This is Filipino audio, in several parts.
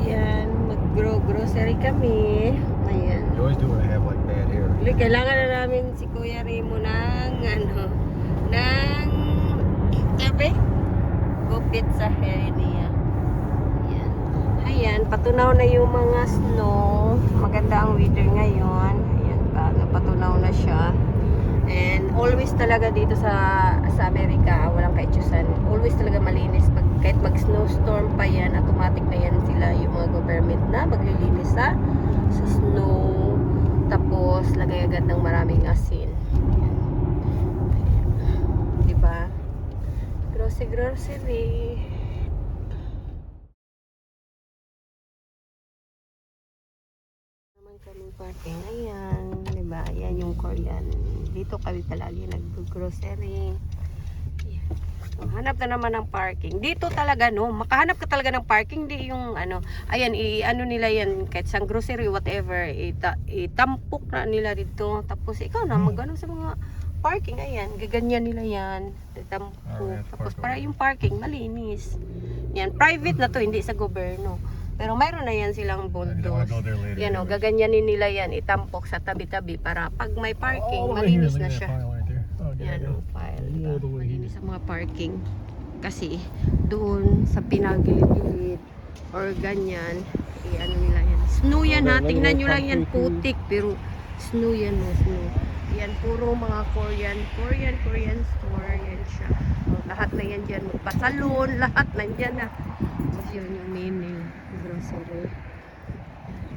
Ayan, mag-grocery kami. Ayan. You always do when I have like bad hair. Kailangan na namin si Kuya Remo ng sabi? Gupit sa hair niya. Ayan. Ayan, patunaw na yung mga snow. Maganda ang weather ngayon. Ayan pa, napatunaw na siya. And always talaga dito sa Amerika, walang kaitsusan. Always talaga malinis. Kahit mag-snowstorm pa yan, automatic na yan sila yung mga government na maglilinis sa snow. Tapos, lagay agad ng maraming asin. Ayan. Diba? Grocery. Naman kaming parking. Ayan. Diba? Ayan yung Korean. Dito kami palagi nag-grocery. Hanap na naman ng parking. Dito talaga makahanap ka talaga ng parking, di yung ayan, nila yan, kahit sa grocery, whatever, itampok na nila dito. Tapos ikaw na magano sa mga parking, ayan, gaganyan nila yan. Itampok. Tapos para yung parking, malinis. Yan, private na to, hindi sa gobyerno. Pero mayroon na yan silang bulldoze. Yan gaganyanin nila yan, itampok sa tabi-tabi para pag may parking, malinis na siya. Yan file. Malinis sa mga parking. Kasi doon sa pinagilid-gilid or ganyan, nila yan. Snow yan ha, tingnan nyo lang yan, putik, pero snow yan snow. Yan, puro mga Korean store, yan siya. Lahat na yan dyan, magpasalon, lahat nandyan na. Tapos yun yung main grocery.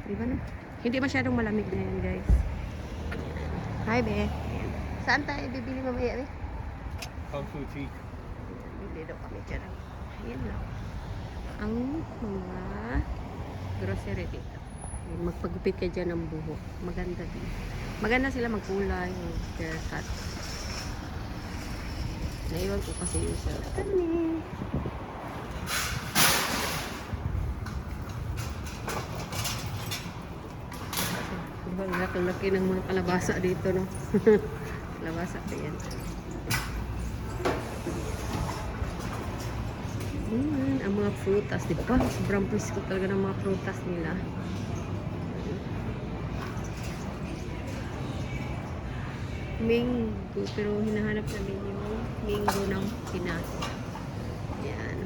Diba na? Hindi masyadong malamig na yan, guys. Hi, be. Saan tayo bibili mamaya, be? Kung Fu Tea. Bibili daw kami dyan. Ayan lang. Ang mga grocery dito. Magpagupit ka dyan ng buhok. Maganda din. Maganda sila magkulay. Haircut. Naiwan ko kasi yung sa kani. Diba, laki-laki ng mga kalabasa dito, no? Kalabasa pa yan. Ang mga prutas, di ba? Sobrang presko talaga ng mga prutas nila. Mango, pero hinahanap namin yung mango ng Pinas. Yan.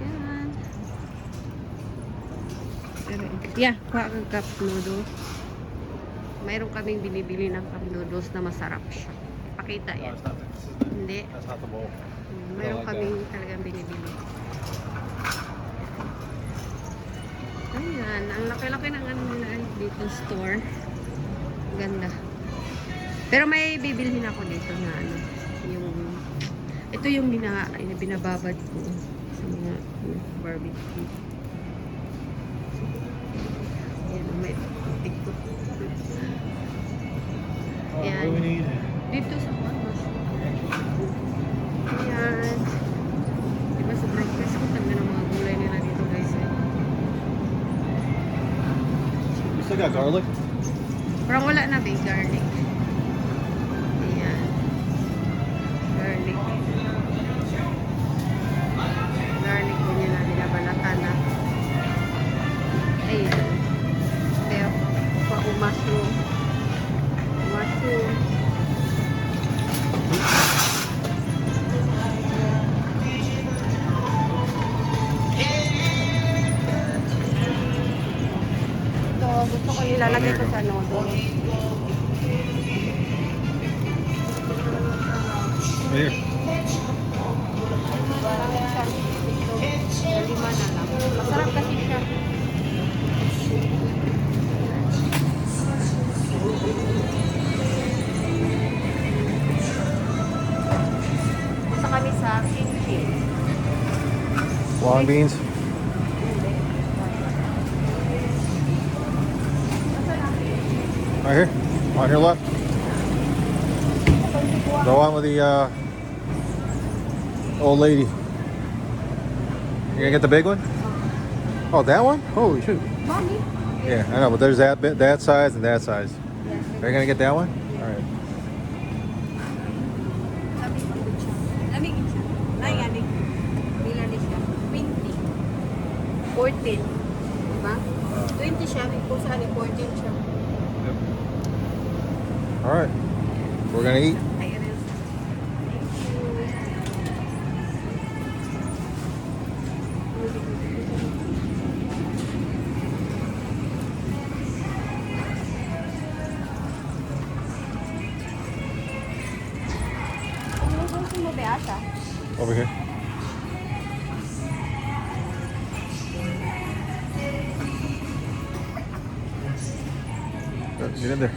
Yan. Yeah, kuha kang cup noodles. Mayroon kaming binibili ng cup noodles na masarap siya. Pakita yan. Hindi. Mayroon kaming talagang binibili. Ayan. Ang laki-laki ng nila dito store. Ganda. Pero may bibilhin ako dito na ito yung binababad ko sa mga barbecue. May TikTok. Ayan. Dito sa Walmart. Ayan. Diba sobrang presko talaga ng mga gulay nila dito, guys. You still got garlic? Parang wala na ba garlic. Ayan. Garlic. Garlic ko nila binabalatan na. Ayan. Pero, mushroom. Ito, gusto ko ilalagay ko sa noodles. Here. Lima na lang. Masarap kasi siya. Gusto kami sa kimchi. Long beans. Right here. On your left. The one with the old lady. You gonna get the big one? Oh, that one? Holy shoot. Mommy? Yeah, I know, but there's that bit, that size and that size. Yes. Are you gonna get that one? All right. Lamig siya. Nayani. Bila ni siya. 20. 14. ba? 20 siya, kung saan 14 siya. All right. We're gonna eat. Ayun. Gusto mo ba asa? Over here. Get in there.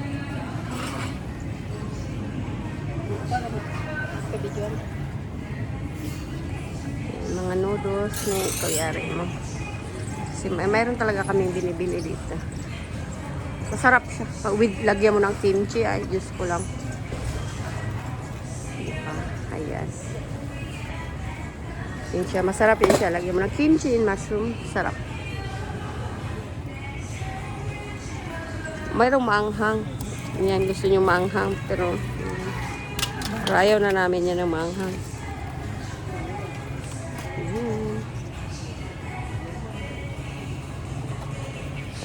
Kabidyon. Mga noodles ni Kuyari mo. Kasi mayroon talaga kaming binibili dito. Masarap siya. With lagyan mo ng kimchi, ay Diyos ko lang. Diba? Ayan. Yun siya. Masarap yun siya. Lagyan mo ng kimchi and mushroom. Sarap. Mayroong maanghang. Yan, gusto nyo maanghang. Pero ayaw na namin yan ng maanghang.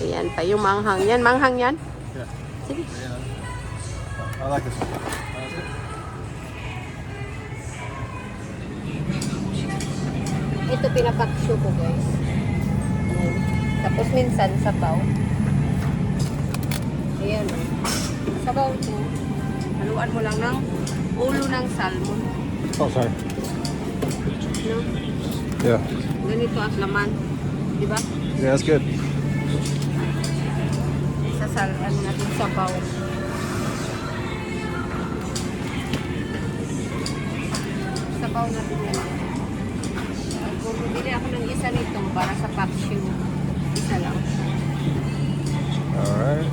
Ayan pa yung manghang yan. Manghang yan? Yeah. Sige. I like this one. Ito pinapaksyo ko guys. Ayan. Tapos minsan sabaw. Ayan. Sabaw ito. Haluan mo lang ng ulo ng salmon. Oh, sorry. No? Yeah. Ganito at laman. Diba? Yeah, that's good. Ano natin sabaw. Sabaw natin yan. Kung bibili ako ng isa nito para sa paksyo. Isa lang. Alright.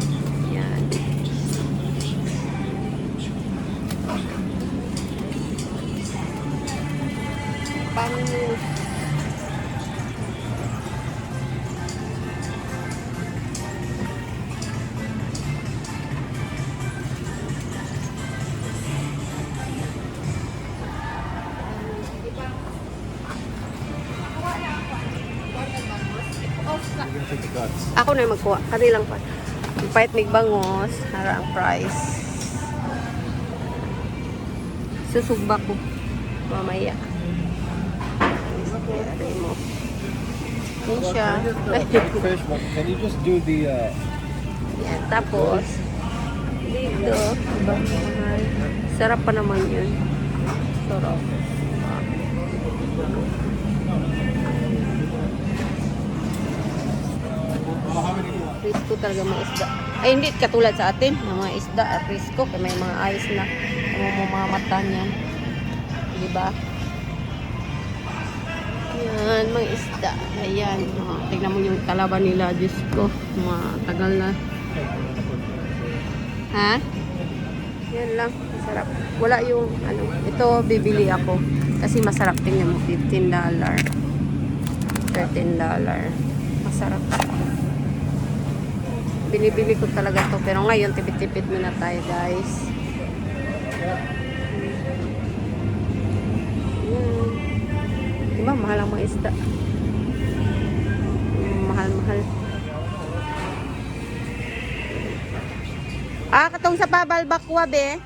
Yan. Pangus. We're gonna take the guts. Ako na yung magkuha. Kanilang pa. Pahit may bangos. Hara ang price. Susugba ko. Mamaya. Aray mo. Yan siya. Fish, but can you just do the Yan. Tapos, dito. Sarap pa naman yun. Sarap. Risco talaga mga isda. Ay, hindi katulad sa atin. Ng mga isda at risco. Kaya may mga ayos na mga mata niyan. Diba? Yan, mga isda. Ayan. Oh, tignan mo yung talaba nila. Diyos ko. Matagal na. Ha? Yan lang. Masarap. Wala yung ano. Ito, bibili ako. Kasi masarap. Tingnan mo. $15. $13. Masarap. Binibili ko talaga to pero ngayon tipid-tipid muna tayo guys. Diba mahal ang mga isda, mahal. Katong sa Balbakwa be,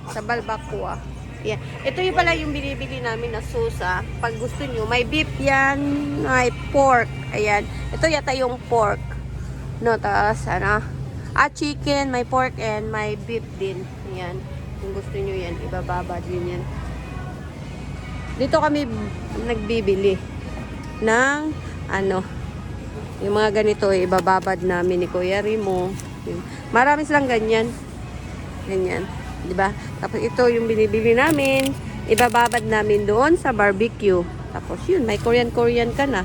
sa Balbakwa. Yeah. Ito yung pala yung binibili namin na susa. Pag gusto nyo, may beef yan, may pork. Ayan, ito yata yung pork. No, taas, chicken, may pork and may beef din. Yan. Kung gusto nyo yan, ibababa din yan. Dito kami nagbibili ng yung mga ganito, ibababad namin ni Kuya Rimo. Marami silang ganyan. Ganyan. Diba? Tapos ito yung binibili namin, ibababad namin doon sa barbecue. Tapos yun, may Korean ka na.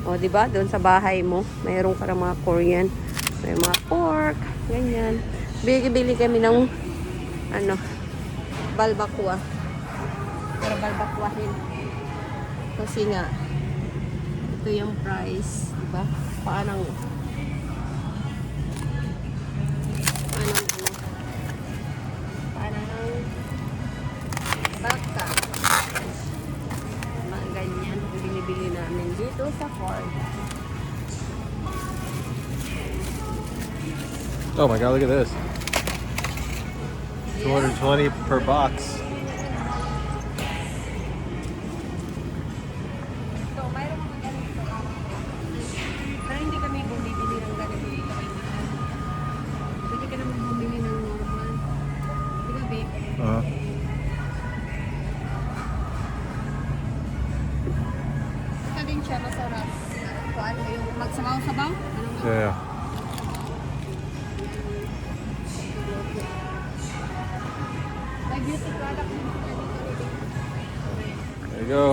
O, diba? Doon sa bahay mo, mayroon ka ng mga Korean. May mga pork, ganyan. Bili kami ng, balbakwa. Pero balbakwahin. Kasi nga, ito yung price. Diba? Paanang baka. Mga ganyan. Binibili namin dito sa farm. Oh my god, look at this. 220 per box. So, mayroon mga ganito. Pero hindi kami bumibili ng ganito dito kay Mahal. Pwede ka naman bumili ng normal. Di ba, babe? Ito din siya, masarap. Kung ano yung magsabaw-sabaw? Anong Yeah. may beauty product din sila dito. There you go.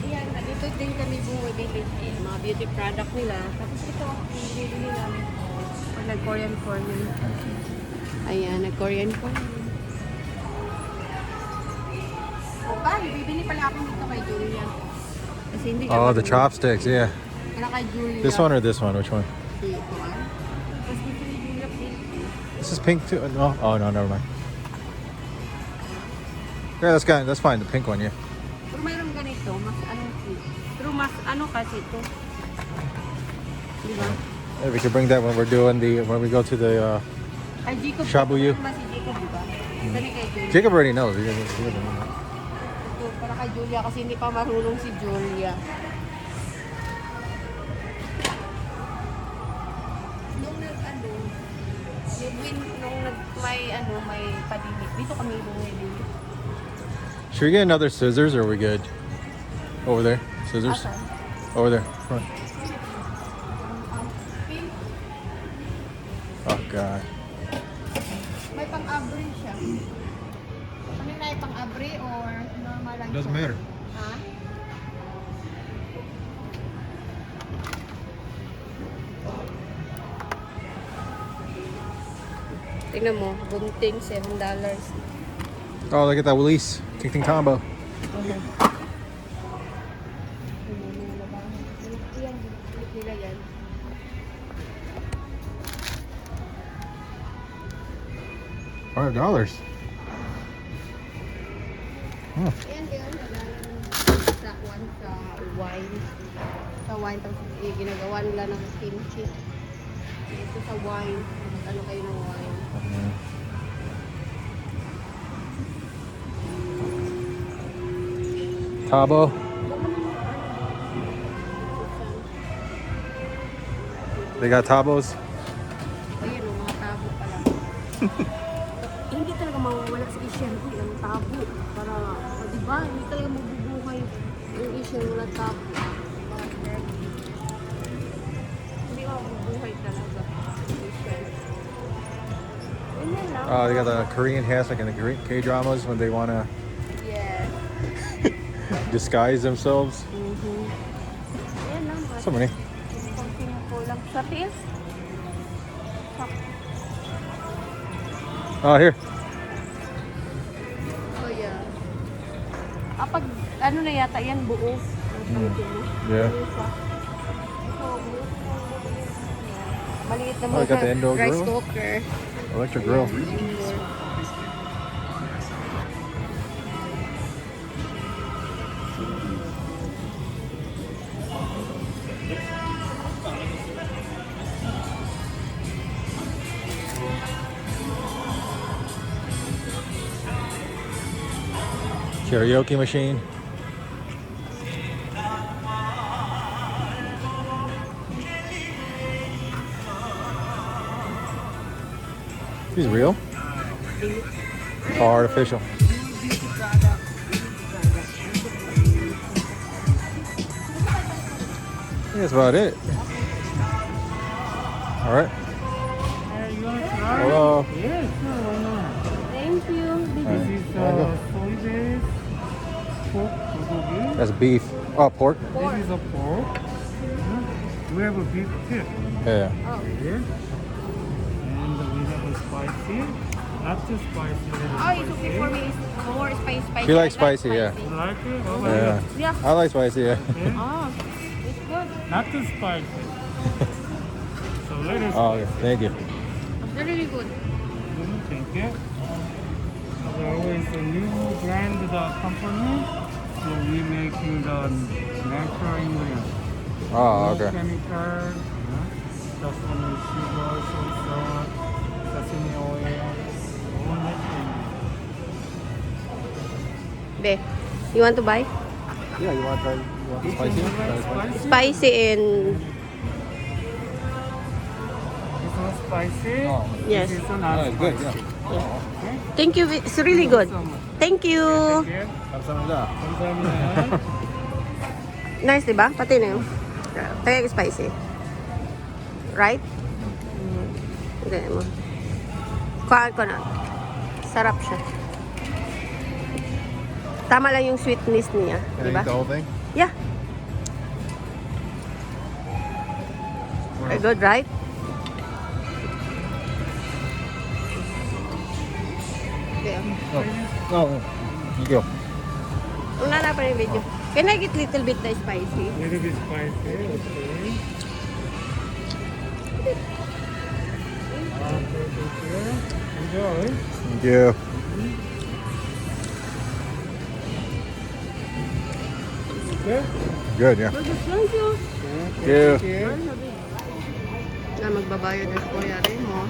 Yan, dito din kami bumibili mga beauty product nila. Tapos ito, bumibili namin. Pag nag-Korean corner. Ayan, nag-Korean corner. O ba, bibili pala ako dito kay Julia. Kasi hindi Oh, the marunong. chopsticks, yeah. Para kay Julia. This one or this one? Which one? Dito, ah. Tapos dito ni Julia pink. This is pink too. No. Oh no, never mind. Yeah, that's good. That's fine. The pink one, yeah. Pero mayroong ganito, mas ano, pero mas ano kasi ito. Di ba? Yeah, we could bring that when we go to the. Kay Jacob. Shabu you. Mas si Jacob, di ba? Dali kay Julia. Jacob already knows. Ito, para kay Julia kasi hindi pa marunong si Julia. Nung nag-ano, may padimik. Dito kami bumili. Should we get another scissors or are we good? Over there, scissors. Asan? Over there. Come on. Pink. Oh god. May pang-abri siya. Ano na yung pang-abri or normal lang siya? matter. Ha? Tingnan mo, bunting $7. Oh, look at that Willis. Ting Ting combo. Nila yan. $5. Hmm. Ayan din, sa one sa wine. Sa wine, tapos ginagawa nila ng kimchi. Ito sa wine. Ano kayo ng wine? Tabo. They got tabos. Ayun, mga tabo pala. Hindi talaga mawawala sa Asian. Uy, ang tabo. Para, diba? Hindi talaga mabubuhay yung Asian wala tabo. Hindi mabubuhay talaga. Asian. Ganyan lang. Oh, they got the Korean hats like in the K-dramas when they want to Yes. disguise themselves. Ayan lang. So many. Konting kulang. Sa tiis? Oh, here. Oh, yeah. Pag ano na yata yan, buo. Yeah. Maliit na Oh, you got the indoor rice grill? cooker. Electric grill. Indoor. Karaoke machine. He's real. Oh, artificial. I think that's about it. All right. Hello. Yes, sure, why not? Thank you. This is soy base pork bulgogi. That's beef. Oh, pork. This is a pork. We have a beef tip Yeah. Oh, here. And we have a spicy. Not too spicy. oh, it's okay for me. It's more spicy. She likes I like spicy, yeah. You like it? How about Yeah. Yeah. I like spicy. Yeah. you? Yeah? Oh, it's good. Not too spicy. So let us. Oh, okay. Thank you. They're really good. Thank you. We're always a new brand company. So we making the natural ingredients. Oh, No okay. chemical. Just only sugar, soy sauce, sesame oil. Oh, nice. Be, you want to buy? Yeah, you want to try? You want the This spicy? one Try the spicy? Spicy and This one spicy. Oh. yes. This one Oh, not it's good, spicy. yeah. Okay. Thank you. It's really good. So much. Thank you. Okay. 감사합니다. 감사합니다. Nice, diba? Pati na yung kaya spicy. Right? Hindi mo. Kuhaan ko na. Sarap siya. Tama lang yung sweetness niya. Can I Diba? eat the whole thing? Yeah. Very good, right? Yeah. Oh, thank you. Una na pa yung video. Can I get little bit na spicy? Little bit spicy. Okay. Enjoy. Thank you. Okay. Good, yeah. Thank you. Yeah. Thank you. Na magbabayad na kuya rin mo.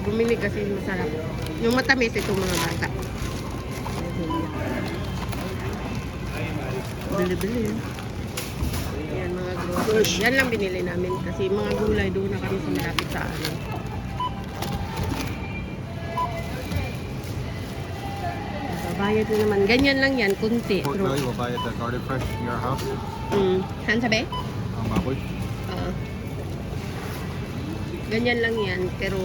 Bumili kasi masarap. Yung matamis itong mga bata. Bili-bili yun. Yan mga groceries. Yan lang binili namin kasi mga gulay doon na kami sa malapit sa amin. Babayad na naman. Ganyan lang yan, kunti. Pork Pero, belly, we'll buy it at Garden Fresh in your house. saan sabi? Baboy. Ganyan lang yan, pero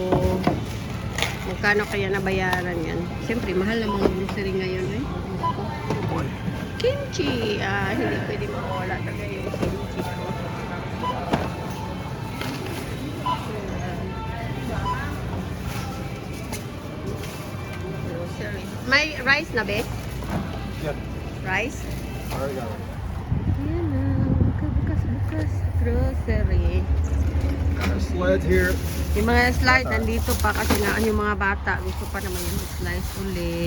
magkano kaya nabayaran yan? Siyempre, mahal na mga grocery ngayon eh. Kimchi! Hindi pwede mawala talaga yung kimchi ko. Grocery. May rice na be? Yeah. Rice? Already got it. Yan na, bukas-bukas grocery. Got a sled here. Yung mga slide nandito pa kasi nga yung mga bata gusto pa naman yung slice uli.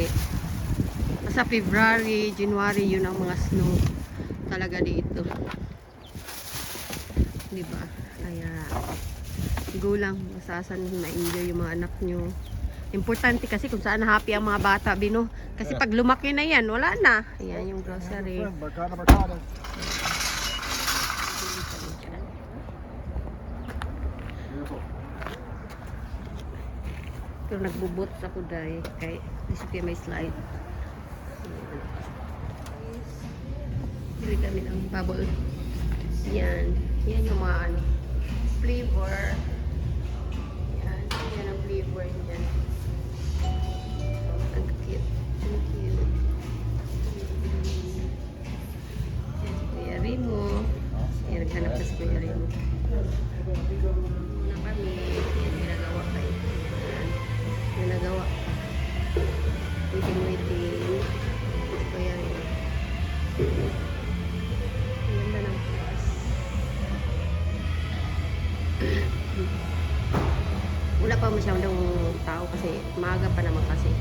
Sa February, January yun ang mga snow talaga dito. Di ba? Kaya go lang masasan na-enjoy yung mga anak nyo. Importante kasi kung saan happy ang mga bata, Bino. Kasi pag lumaki na yan, wala na. Ayan yung grocery. Barkada, barkada. Pero nagbubot ako dahil kay gusto kayo may slide. Bili kami ng bubble. Yan. Yan yung mga ano, flavor. Yan. Yan ang flavor niyan. Ang cute. Thank you. Yan si Kuya Rimo. Yan, naghanap na si Kuya Rimo. Na kami. Yan, ginagawa kayo. Ginagawa pa. Waiting. Kuya Rimo. Ang ganda ng class. Wala pa masyadong tao kasi maaga pa naman kasi.